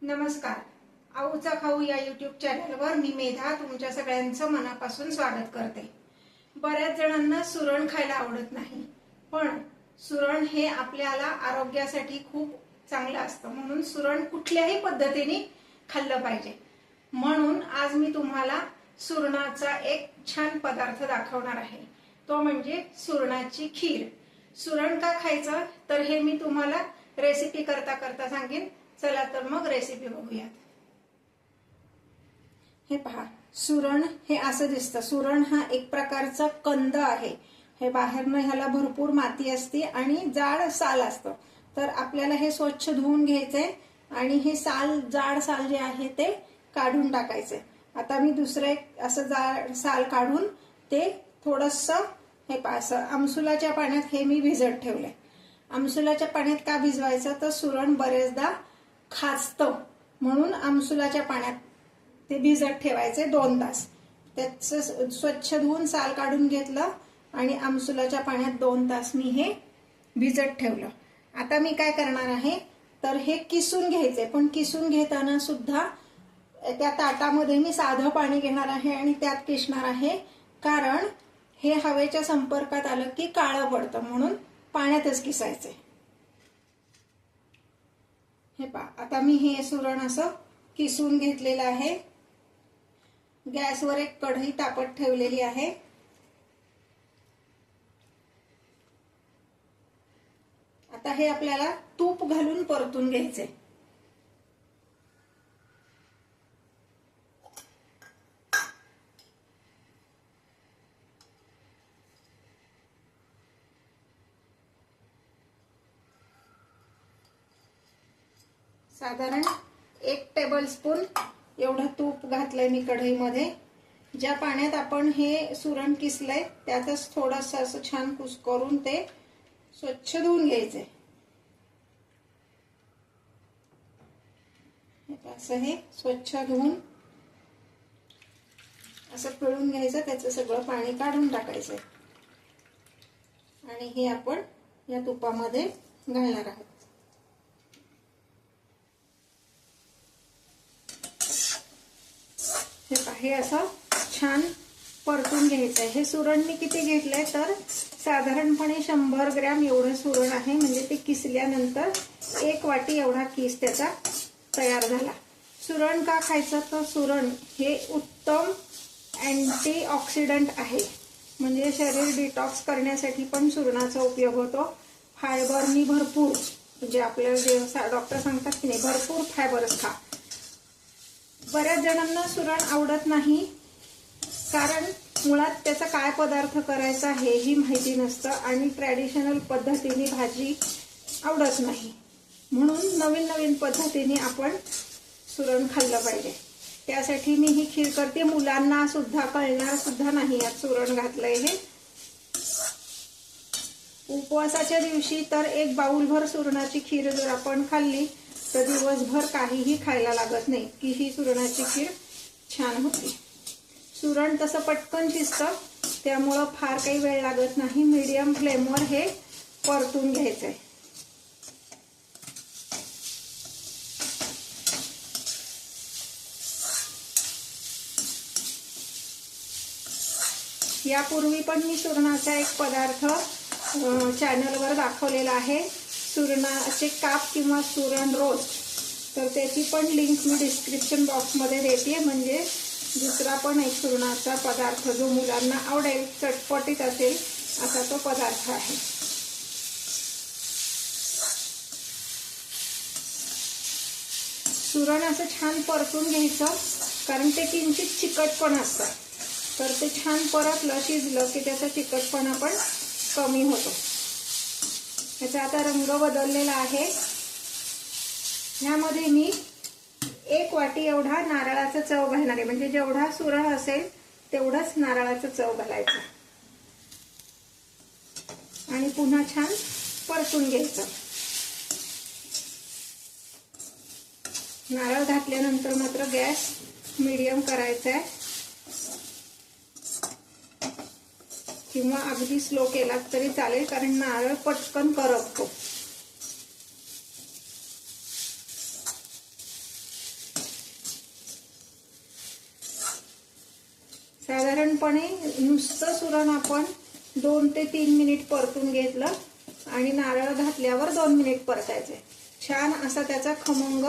नमस्कार. आऊचा खाऊ या यूट्यूब चॅनलवर मी मेधा तुमच्या सगळ्यांचं मनापासून स्वागत करते. बऱ्याच जणांना सुरण खायला आवडत नाही, पण सुरण हे आपल्याला आरोग्यासाठी खूप चांगलं असतं, म्हणून सुरण कुठल्याही पद्धतीने खाल्लं पाहिजे. म्हणून आज मी तुम्हाला सुरणाचा एक छान पदार्थ दाखवणार आहे, तो म्हणजे सुरणाची खीर. सुरण का खायचं तर हे मी तुम्हाला रेसिपी करता करता सांगेन. चला तर मग रेसिपी बघूयात. हे पहा, सुरण हे असं दिसतं. सुरण हा एक प्रकारचा कंद आहे. हे बाहेरनं ह्याला भरपूर माती असते आणि जाड साल असतं. तर आपल्याला हे स्वच्छ धुवून घ्यायचंय आणि हे जाड साल जे आहे ते काढून टाकायचंय. आता मी दुसरं एक असं जाड साल काढून ते थोडंसं हे पहा असं आमसुलाच्या पाण्यात हे मी भिजत ठेवलंय. आमसुलाच्या पाण्यात का भिजवायचं तर सुरण बरेचदा खाजतं, म्हणून आमसुलाच्या पाण्यात ते भिजत ठेवायचे 2 तास. त्याचं स्वच्छ धुवून साल काढून घेतलं आणि आमसुलाच्या पाण्यात 2 तास मी हे भिजत ठेवलं. आता मी काय करणार आहे तर हे किसून घ्यायचे, पण किसून घेताना सुद्धा त्या ताटामध्ये मी साधं पाणी घेणार आहे आणि त्यात किसणार आहे, कारण हे हवेच्या संपर्कात आलं की काळं पडतं, म्हणून पाण्यातच किसायचंय. हे पहा, आता मी हे सुरण असं किसून घेतलेलं आहे. गॅसवर एक कढई तापत ठेवलेली आहे. आता हे आपल्याला तूप घालून परतून घ्यायचे. साधारण 1 टेबलस्पून एवढं तूप घातलंय मी कढईमध्ये. ज्या पाण्यात आपण हे सुरण किसलंय त्यातच थोडंसं असं छान कुस्करून ते स्वच्छ धुवून घ्यायचंय. असं हे स्वच्छ धुवून असं पिळून घ्यायचं, त्याचं सगळं पाणी काढून टाकायचंय आणि हे आपण या तुपामध्ये घालणार आहोत. हे असं छान परतून घ्यायचंय. हे सुरण मी किती घेतलंय तर साधारणपणे 100 ग्रॅम एवढं सुरण आहे, म्हणजे ते किसल्यानंतर 1 वाटी एवढा किस त्याचा तयार झाला. सुरण का खायचं तर सुरण हे उत्तम अँटीऑक्सिडंट आहे, म्हणजे शरीर डिटॉक्स करण्यासाठी पण सुरणाचा उपयोग होतो. फायबरनी भरपूर, म्हणजे आपल्याला जे डॉक्टर सांगतात की नाही, भरपूर फायबरच खा. बऱ्याच जणांना सुरण आवडत नाही, कारण मुळात त्याचा काय पदार्थ करायचा हेही माहिती नसतं आणि ट्रॅडिशनल पद्धतीने भाजी आवडत नाही. म्हणून नवीन नवीन पद्धतीने आपण सुरण खाल्लं पाहिजे. त्यासाठी मी ही खीर करते. मुलांना सुद्धा कळणार सुद्धा नाही यात सुरण घातलंय हे. उपवासाच्या दिवशी तर 1 बाउलभर सुरणाची खीर जर आपण खाल्ली तर दिवसभर काहीही खायला लागत नाही, की ही सुरणाची खीर छान होती. सुरण तसं पटकन शिजतं, त्यामुळं फार काही वेळ लागत नाही. मीडियम फ्लेमवर हे परतून घ्यायचंय. यापूर्वी पण मी सुरणाचा एक पदार्थ चॅनलवर दाखवलेला आहे, सुरणाचे काप किंवा सुरण रोस्ट. तर त्याची पण लिंक मी डिस्क्रिप्शन बॉक्समध्ये देते, म्हणजे दुसरा पण एक सुरणाचा पदार्थ जो मुलांना आवडेल, चटपटीत असेल असा तो पदार्थ आहे. सुरण असं छान परतून घ्यायचं, कारण ते किंचित चिकट पण असतं. तर ते छान परतलं, शिजलं की त्याचा चिकटपणा पण कमी होतो. याचा आता रंग बदललेला आहे. ह्यामध्ये मी 1 वाटी एवढा नारळाचा चव घालणार आहे, म्हणजे जेवढा सुरण असेल तेवढाच नारळाचा चव घालायचा आणि पुन्हा छान परतून घ्यायचं. नारळ घातल्यानंतर मात्र गॅस मीडियम करायचा आहे, किंवा अगदी स्लो केलात तरी चालेल, कारण नारळ पटकन करपतो. साधारणपणे नुसतं सुरण आपण 2 ते 3 मिनिट परतून घेतलं आणि नारळ घातल्यावर 2 मिनिट परतायचे. छान असा त्याचा खमंग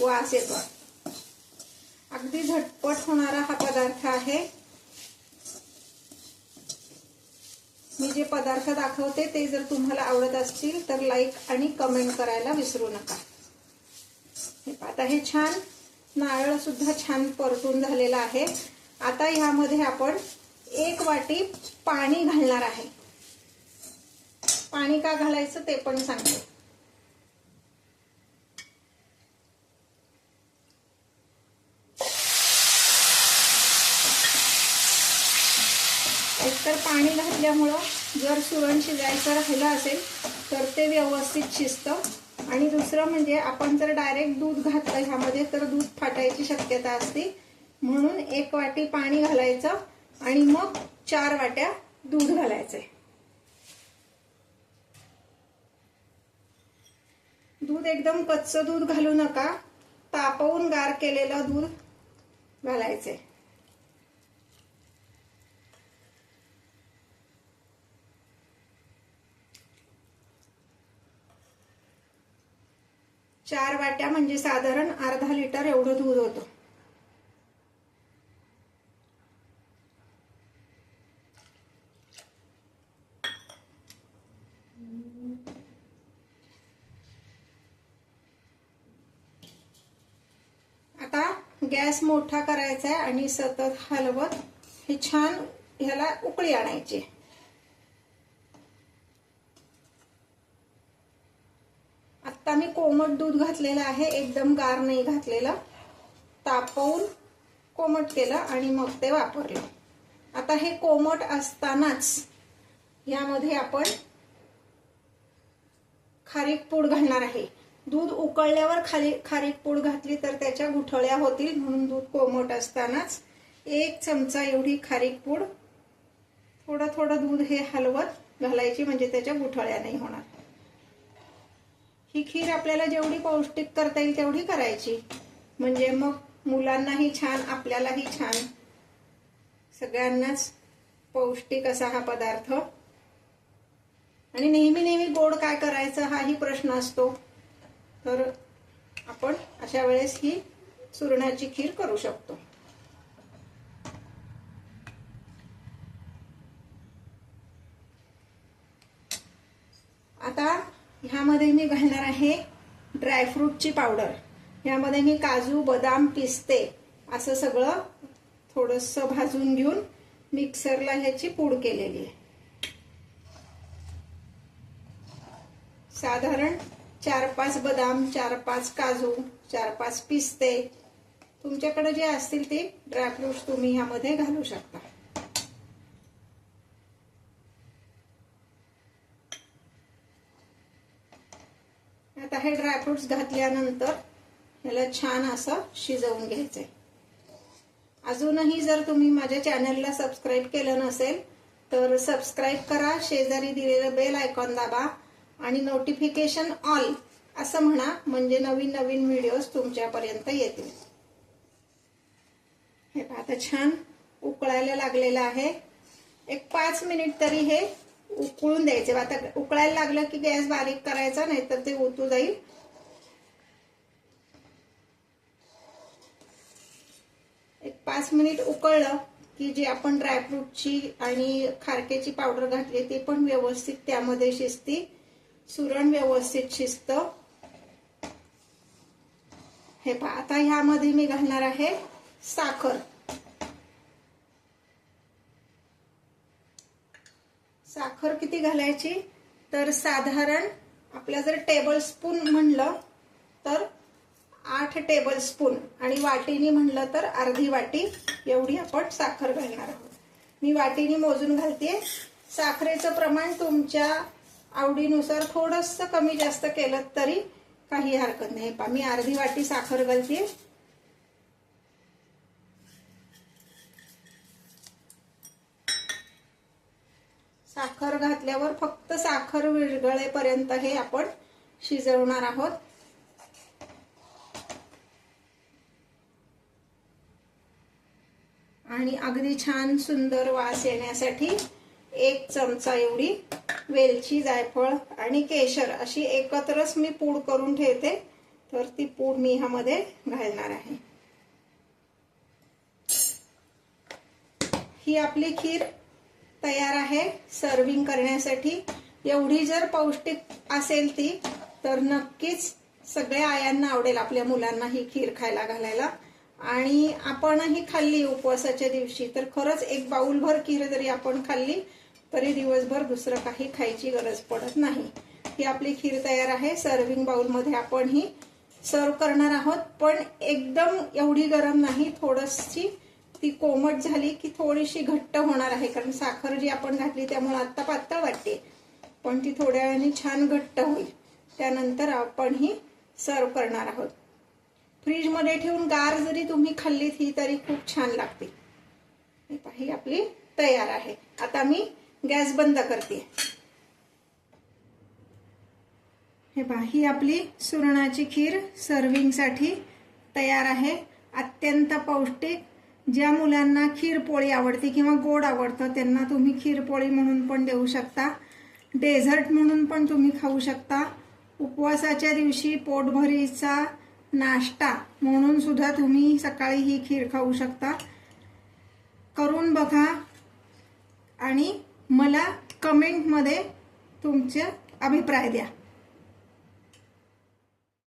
वास येतो. अगदी झटपट होणारा हा पदार्थ आहे. मी जे पदार्थ दाखवते ते जर तुम्हाला आवडत असतील तर लाईक आणि कमेंट करायला विसरू नका. आता हे छान नारळ सुद्धा छान परतून झालेला आहे. आता ह्यामध्ये आपण 1 वाटी पाणी घालणार आहे. पाणी का घालायचं ते पण सांगते. एकतर पाणी घातल्यामुळं जर सुरण शिजायचं राहिलं असेल तर ते व्यवस्थित शिजतं. आणि दुसरं म्हणजे आपण जर डायरेक्ट दूध घातलं ह्यामध्ये तर दूध फाटायची शक्यता असते. म्हणून 1 वाटी पाणी घालायचं आणि मग 4 वाट्या दूध घालायचे. दूध एकदम कच्चं दूध घालू नका. तापवून गार केलेलं दूध घालायचे. चार वाट्या म्हणजे साधारण अर्धा लिटर एवढं दूध होतं. आता गॅस मोठा करायचा आहे आणि सतत हलवत हे छान ह्याला उकळी आणायची. आता मी कोमट दूध घातलेलं आहे, एकदम गार नाही घातलेलं. तापवून कोमट केलं आणि मग ते वापरलं. आता हे कोमट असतानाच यामध्ये आपण खारीक पूड घालणार आहे. दूध उकळल्यावर खारीक पूड घातली तर त्याच्या गुठळ्या होतील, म्हणून दूध कोमट असतानाच 1 चमचा एवढी खारीक पूड थोडं थोडं दूध हे हलवत घालायची, म्हणजे त्याच्या गुठळ्या नाही होणार. ही खीर आपल्याला जेवढी पौष्टिक करता येईल तेवढी करायची, म्हणजे मग मुलांनाही छान, आपल्यालाही छान, सगळ्यांनाच पौष्टिक असा हा पदार्थ. आणि नेहमी नेहमी गोड काय करायचं हाही प्रश्न असतो, तर आपण अशा वेळेस ही सुरणाची खीर करू शकतो. आता ह्यामध्ये मी घालणार आहे ड्रायफ्रूटची पावडर. ह्यामध्ये मी काजू, बदाम, पिस्ते असं सगळं थोडंसं भाजून घेऊन मिक्सरला ह्याची पूड केलेली आहे. साधारण 4-5 बदाम, 4-5 काजू, 4-5 पिस्ते, तुमच्याकडे जे असतील ते ड्रायफ्रुट्स तुम्ही ह्यामध्ये घालू शकता. आता हे ड्रायफ्रुट्स घातल्यानंतर ह्याला छान असं शिजवून घ्यायचंय. अजूनही जर तुम्ही माझ्या चॅनलला सबस्क्राईब केलं नसेल तर सबस्क्राईब करा, शेजारी दिलेलं बेल आयकॉन दाबा आणि नोटिफिकेशन ऑल असं म्हणा, म्हणजे नवीन नवीन व्हिडिओज तुमच्यापर्यंत येतील. हे आता छान उकळायला लागलेलं आहे. 5 मिनिट तरी हे उकळून द्यायचे. आता उकळायला लागलं की गॅस बारीक करायचा, नाहीतर ते ओतू जाईल. एक 5 मिनिट उकळलं की जे आपण ड्रायफ्रूटची आणि खारकेची पावडर घातली ते पण व्यवस्थित त्यामध्ये शिजती, सुरण व्यवस्थित शिजतं. हे पहा, आता ह्यामध्ये मी घालणार आहे साखर. साखर किती घालायची तर साधारण आपल्या जर टेबलस्पून म्हणलं तर 8 टेबलस्पून आणि वाटीनी म्हणलं तर अर्धी वाटी एवढी आपण साखर घालणार आहोत. मी वाटीनी मोजून घालते. साखरेचं प्रमाण तुमच्या आवडीनुसार थोडंसं कमी जास्त केलं तरी काही हरकत नाही. मी अर्धी वाटी साखर घालते. साखर घातल्यावर फक्त साखर विरघळेपर्यंत हे आपण शिजवणार आहोत. आणि अगदी छान सुंदर वास येण्यासाठी 1 चमचा एवढी वेलची, जायफळ आणि केशर अशी एकत्रच मी पूड करून ठेवते, तर ती पूड मी ह्यामध्ये घालणार आहे. ही आपली खीर तयार आहे सर्विंग करण्यासाठी. एवढी जर पौष्टिक असेल ती, तर नक्कीच सगळ्या आयांना आवडेल आपल्या मुलांना ही खीर खायला घालायला. आणि आपणही खाल्ली उपवासाच्या दिवशी तर खरंच एक बाउलभर खीर जरी आपण खाल्ली तरी दिवसभर दुसरं काही खायची गरज पडत नाही. ही आपली खीर तयार आहे. सर्विंग बाउलमध्ये आपण ही सर्व करणार आहोत, पण एकदम एवढी गरम नाही, थोडीशी ती कोमट झाली की थोडीशी घट्ट होणार आहे, कारण साखर जी आपण घातली त्यामुळे आता पातळ वाटते, पण ती थोड्या वेळाने छान घट्ट होईल. त्यानंतर आपण ही सर्व करणार आहोत. फ्रीज मध्ये ठेवून गार जरी तुम्ही खाल्लीत ही तरी खूप छान लागते. ही आपली तयार आहे. आता मी गॅस बंद करते. हे पहा, ही आपली सुरणाची खीर सर्विंग साठी तयार आहे. अत्यंत पौष्टिक. ज्या मुलांना खीरपोळी आवडते किंवा गोड आवडतं त्यांना तुम्ही खीरपोळी म्हणून पण देऊ शकता, डेझर्ट म्हणून पण तुम्ही खाऊ शकता, उपवासाच्या दिवशी पोटभरीचा नाश्ता म्हणून सुद्धा तुम्ही सकाळी ही खीर खाऊ शकता. करून बघा आणि मला कमेंटमध्ये तुमचे अभिप्राय द्या.